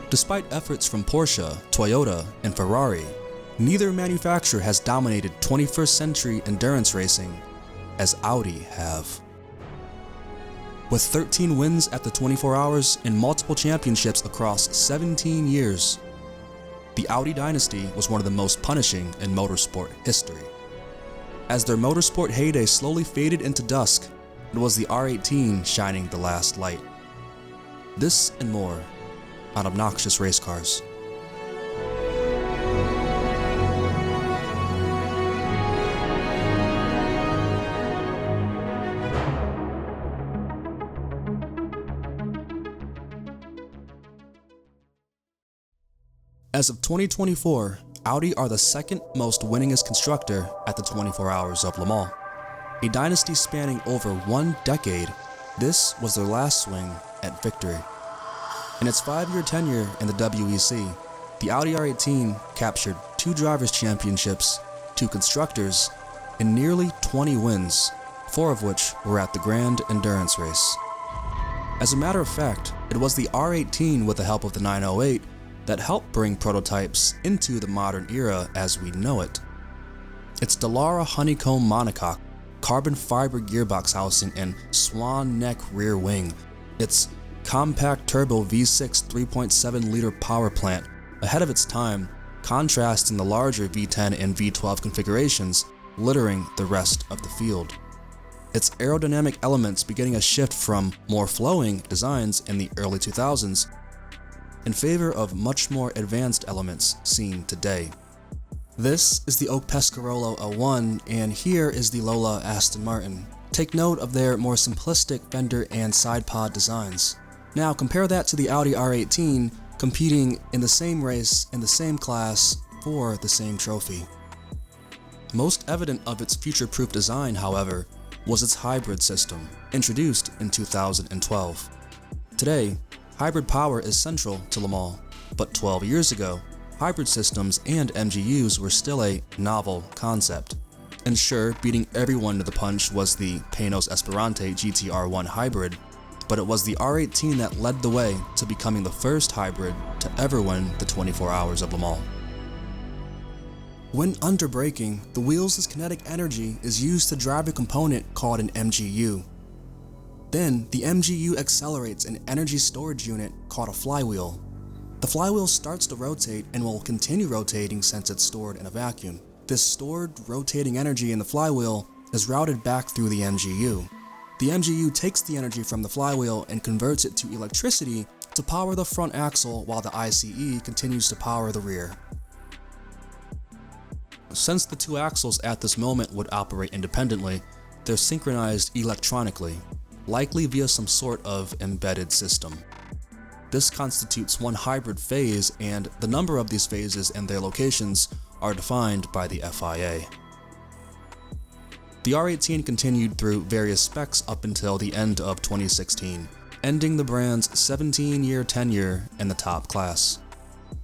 Despite efforts from Porsche, Toyota, and Ferrari, neither manufacturer has dominated 21st century endurance racing as Audi have. With 13 wins at the 24 Hours and multiple championships across 17 years, the Audi dynasty was one of the most punishing in motorsport history. As their motorsport heyday slowly faded into dusk, it was the R18 shining the last light. This and more on Obnoxious Race Cars. As of 2024, Audi are the second most winningest constructor at the 24 Hours of Le Mans. A dynasty spanning over 1 decade, this was their last swing at victory. In its 5-year tenure in the WEC, the Audi R18 captured 2 drivers' championships, 2 constructors, and nearly 20 wins, 4 of which were at the Grand Endurance race. As a matter of fact, it was the R18 with the help of the 908 that helped bring prototypes into the modern era as we know it. Its Dallara honeycomb monocoque, carbon fiber gearbox housing, and swan neck rear wing, its compact turbo V6 3.7 liter power plant, ahead of its time, contrasting the larger V10 and V12 configurations, littering the rest of the field. Its aerodynamic elements beginning a shift from more flowing designs in the early 2000s in favor of much more advanced elements seen today. This is the Oak Pescarolo L1, and here is the Lola Aston Martin. Take note of their more simplistic fender and side pod designs. Now compare that to the Audi R18 competing in the same race in the same class for the same trophy. Most evident of its future-proof design, however, was its hybrid system, introduced in 2012. Today, hybrid power is central to Le Mans, but 12 years ago, hybrid systems and MGUs were still a novel concept. And sure, beating everyone to the punch was the Panos Esperante GT-R1 hybrid, but it was the R18 that led the way to becoming the first hybrid to ever win the 24 Hours of Le Mans. When under braking, the wheels' kinetic energy is used to drive a component called an MGU. Then, the MGU accelerates an energy storage unit called a flywheel. The flywheel starts to rotate and will continue rotating since it's stored in a vacuum. This stored rotating energy in the flywheel is routed back through the MGU. The MGU takes the energy from the flywheel and converts it to electricity to power the front axle while the ICE continues to power the rear. Since the 2 axles at this moment would operate independently, they're synchronized electronically, likely via some sort of embedded system. This constitutes one hybrid phase, and the number of these phases and their locations are defined by the FIA. The R18 continued through various specs up until the end of 2016, ending the brand's 17-year tenure in the top class.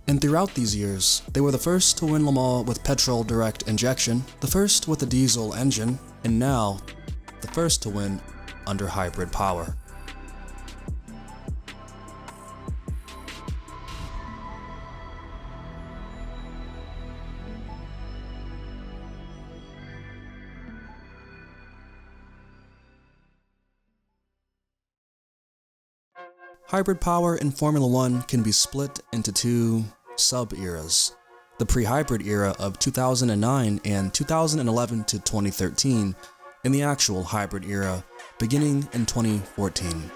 And throughout these years, they were the first to win Le Mans with petrol direct injection, the first with a diesel engine, and now the first to win under hybrid power. Hybrid power in Formula 1 can be split into 2 sub-eras. The pre-hybrid era of 2009 and 2011 to 2013, and the actual hybrid era beginning in 2014.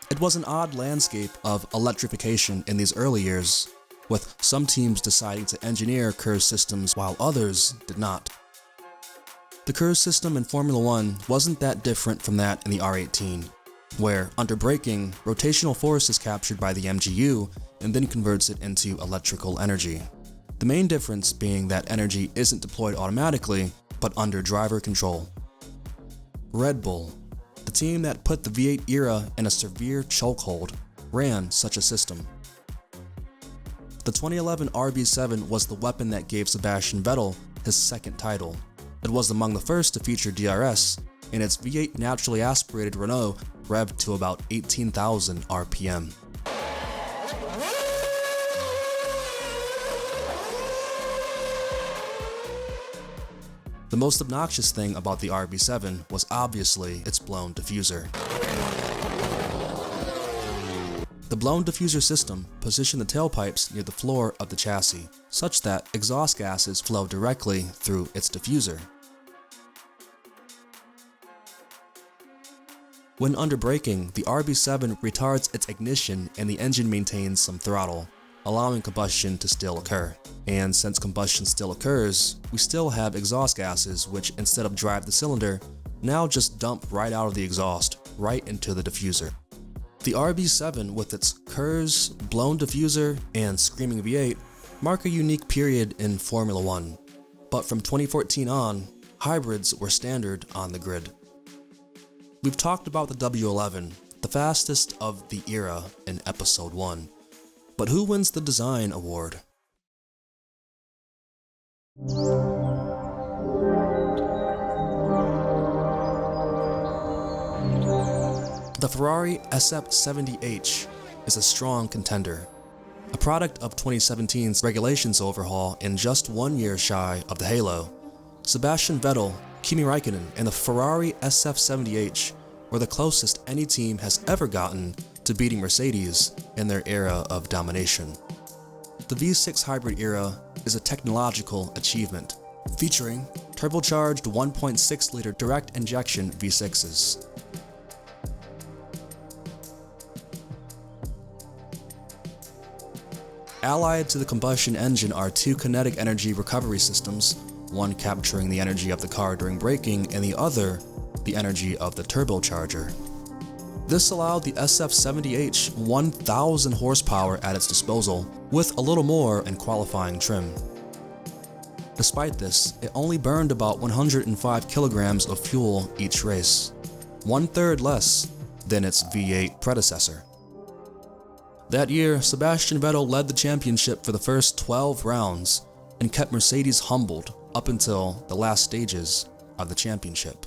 It was an odd landscape of electrification in these early years, with some teams deciding to engineer KERS systems while others did not. The KERS system in Formula 1 wasn't that different from that in the R18, where under braking, rotational force is captured by the MGU and then converts it into electrical energy. The main difference being that energy isn't deployed automatically, but under driver control. Red Bull, the team that put the V8 era in a severe chokehold, ran such a system. The 2011 RB7 was the weapon that gave Sebastian Vettel his second title. It was among the first to feature J.R.S, and its V8 naturally aspirated Renault revved to about 18,000 RPM. The most obnoxious thing about the RB7 was obviously its blown diffuser. The blown diffuser system positioned the tailpipes near the floor of the chassis, such that exhaust gases flow directly through its diffuser. When under braking, the RB7 retards its ignition and the engine maintains some throttle, allowing combustion to still occur. And since combustion still occurs, we still have exhaust gases which, instead of drive the cylinder, now just dump right out of the exhaust, right into the diffuser. The RB7, with its curves, blown diffuser, and screaming V8, mark a unique period in Formula One. But from 2014 on, hybrids were standard on the grid. We've talked about the W11, the fastest of the era, in episode 1. But who wins the design award? The Ferrari SF70H is a strong contender, a product of 2017's regulations overhaul and just 1 year shy of the halo. Sebastian Vettel, Kimi Räikkönen, and the Ferrari SF70H were the closest any team has ever gotten to beating Mercedes in their era of domination. The V6 hybrid era is a technological achievement, featuring turbocharged 1.6-liter direct injection V6s. Allied to the combustion engine are two kinetic energy recovery systems, one capturing the energy of the car during braking and the other the energy of the turbocharger. This allowed the SF70H 1,000 horsepower at its disposal, with a little more in qualifying trim. Despite this, it only burned about 105 kilograms of fuel each race, 1/3 less than its V8 predecessor. That year, Sebastian Vettel led the championship for the first 12 rounds and kept Mercedes humbled up until the last stages of the championship.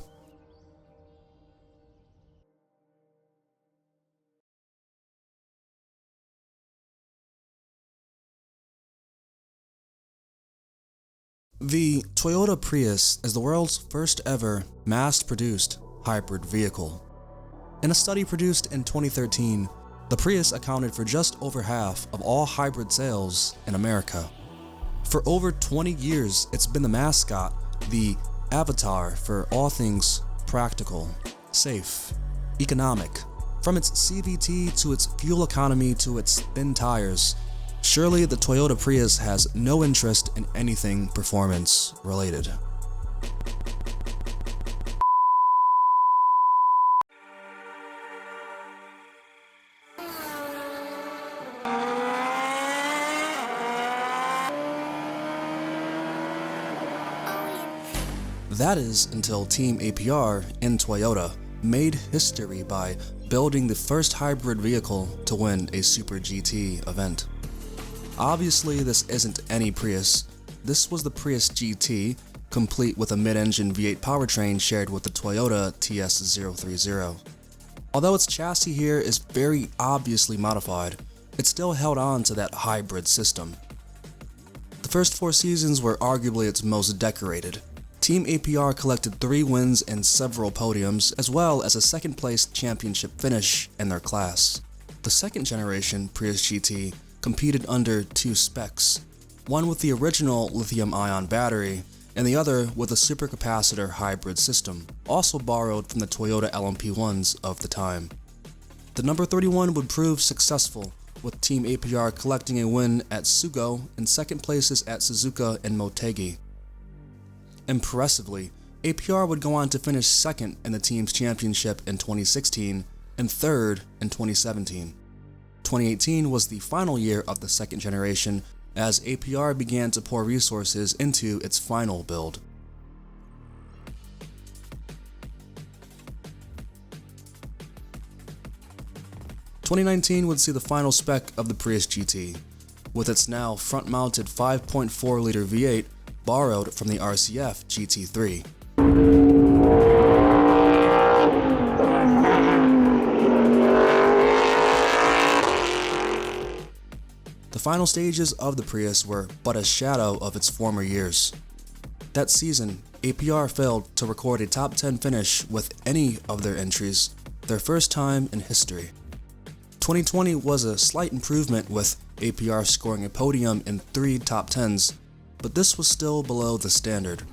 The Toyota Prius is the world's first ever mass-produced hybrid vehicle. In a study produced in 2013, the Prius accounted for just over half of all hybrid sales in America. For over 20 years, it's been the mascot, the avatar for all things practical, safe, economic. From its CVT to its fuel economy to its thin tires, surely the Toyota Prius has no interest in anything performance related. That is until Team APR in Toyota made history by building the first hybrid vehicle to win a Super GT event. Obviously, this isn't any Prius. This was the Prius GT, complete with a mid-engine V8 powertrain shared with the Toyota TS030. Although its chassis here is very obviously modified, it still held on to that hybrid system. The first 4 seasons were arguably its most decorated. Team APR collected 3 wins and several podiums, as well as a second-place championship finish in their class. The second generation Prius GT competed under 2 specs, one with the original lithium-ion battery, and the other with a supercapacitor hybrid system, also borrowed from the Toyota LMP1s of the time. The number 31 would prove successful, with Team APR collecting a win at Sugo and second places at Suzuka and Motegi. Impressively, APR would go on to finish second in the team's championship in 2016 and third in 2017. 2018 was the final year of the second generation as APR began to pour resources into its final build. "2019 would see the final spec of the Prius GT, with its now front-mounted 5.4-liter V8 borrowed from the RCF GT3. The final stages of the Prius were but a shadow of its former years. That season, APR failed to record a top 10 finish with any of their entries, their first time in history. 2020 was a slight improvement with APR scoring a podium in 3 top 10s, but this was still below the standard.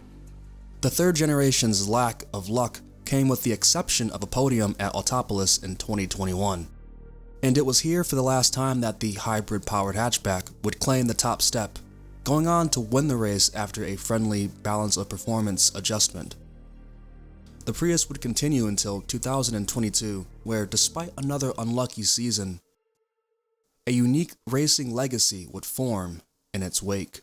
The third generation's lack of luck came with the exception of a podium at Autopolis in 2021. And it was here for the last time that the hybrid-powered hatchback would claim the top step, going on to win the race after a friendly balance of performance adjustment. The Prius would continue until 2022, where despite another unlucky season, a unique racing legacy would form in its wake.